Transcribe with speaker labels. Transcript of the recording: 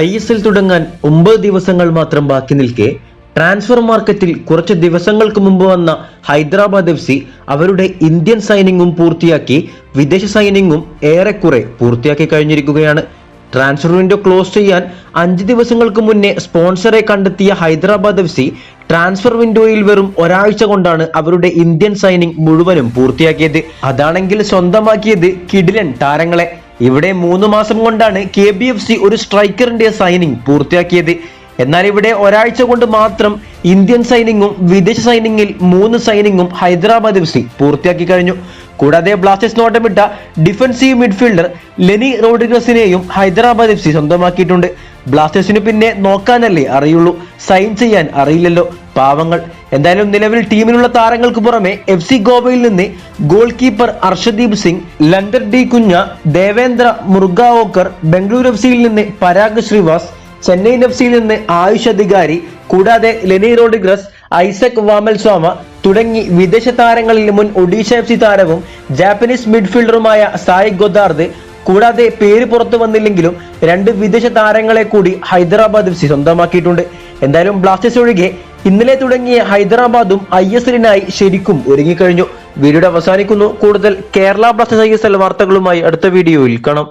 Speaker 1: ISL തുടങ്ങാൻ 9 ദിവസങ്ങൾ മാത്രം ബാക്കി നിൽക്കെ ട്രാൻസ്ഫർ മാർക്കറ്റിൽ കുറച്ച് ദിവസങ്ങൾക്ക് മുമ്പ് വന്ന ഹൈദരാബാദ് FC അവരുടെ ഇന്ത്യൻ സൈനിങ്ങും പൂർത്തിയാക്കി വിദേശ സൈനിങ്ങും ഏറെക്കുറെ പൂർത്തിയാക്കി കഴിഞ്ഞിരിക്കുകയാണ്. ട്രാൻസ്ഫർ വിൻഡോ ക്ലോസ് ചെയ്യാൻ 5 ദിവസങ്ങൾക്ക് മുന്നേ സ്പോൺസറെ കണ്ടെത്തിയ ഹൈദരാബാദ് FC ട്രാൻസ്ഫർ വിൻഡോയിൽ വെറും ഒരാഴ്ച കൊണ്ടാണ് അവരുടെ ഇന്ത്യൻ സൈനിങ് മുഴുവനും പൂർത്തിയാക്കിയത്. അതാണെങ്കിൽ സ്വന്തമാക്കിയത് കിടിലൻ താരങ്ങളെ. ഇവിടെ 3 മാസം കൊണ്ടാണ് KBFC ഒരു സ്ട്രൈക്കറിന്റെ സൈനിങ് പൂർത്തിയാക്കിയത്. എന്നാൽ ഇവിടെ ഒരാഴ്ച കൊണ്ട് മാത്രം ഇന്ത്യൻ സൈനിങ്ങും വിദേശ സൈനിങ്ങിൽ 3 സൈനിങ്ങും ഹൈദരാബാദ് FC പൂർത്തിയാക്കി കഴിഞ്ഞു. കൂടാതെ ബ്ലാസ്റ്റേഴ്സ് നോട്ടമിട്ട ഡിഫൻസീവ് മിഡ്ഫീൽഡർ ലെനി റോഡ്രിഗസിനെയും ഹൈദരാബാദ് FC സ്വന്തമാക്കിയിട്ടുണ്ട്. ബ്ലാസ്റ്റേഴ്സിന് പിന്നെ നോക്കാനല്ലേ അറിയുള്ളൂ, സൈൻ ചെയ്യാൻ അറിയില്ലല്ലോ പാവങ്ങൾ. എന്തായാലും നിലവിൽ ടീമിലുള്ള താരങ്ങൾക്ക് പുറമെ FC ഗോവയിൽ നിന്ന് goalkeeper Arshdeep Singh, Leander D'Cunha, Devendra മുർഗാവോക്കർ, Bengaluru FCയിൽ നിന്ന് പരാഗ് ശ്രീവാസ്, ചെന്നൈയിൻ FCയിൽ നിന്ന് ആയുഷ് അധികാരി, കൂടാതെ ലെനി റോഡ്രിഗസ്, ഐസക് വാമൽസ്വാമ തുടങ്ങി വിദേശ താരങ്ങളിൽ മുൻ ഒഡീഷ FC താരവും ജാപ്പനീസ് മിഡ്ഫീൽഡറുമായ സായ് ഗൊദാർദ്, കൂടാതെ പേര് പുറത്തു വന്നില്ലെങ്കിലും 2 വിദേശ താരങ്ങളെ കൂടി ഹൈദരാബാദ് FC സ്വന്തമാക്കിയിട്ടുണ്ട്. എന്തായാലും ബ്ലാസ്റ്റേഴ്സ് ഒഴികെ ഇന്നലെ തുടങ്ങിയ ഹൈദരാബാദും ISLനായി ശരിക്കും ഒരുങ്ങിക്കഴിഞ്ഞു. വീഡിയോ അവസാനിക്കുന്നു. കൂടുതൽ കേരള ബ്ലാസ്റ്റേഴ്സ് ISL വാർത്തകളുമായി അടുത്ത വീഡിയോയിൽ കാണാം.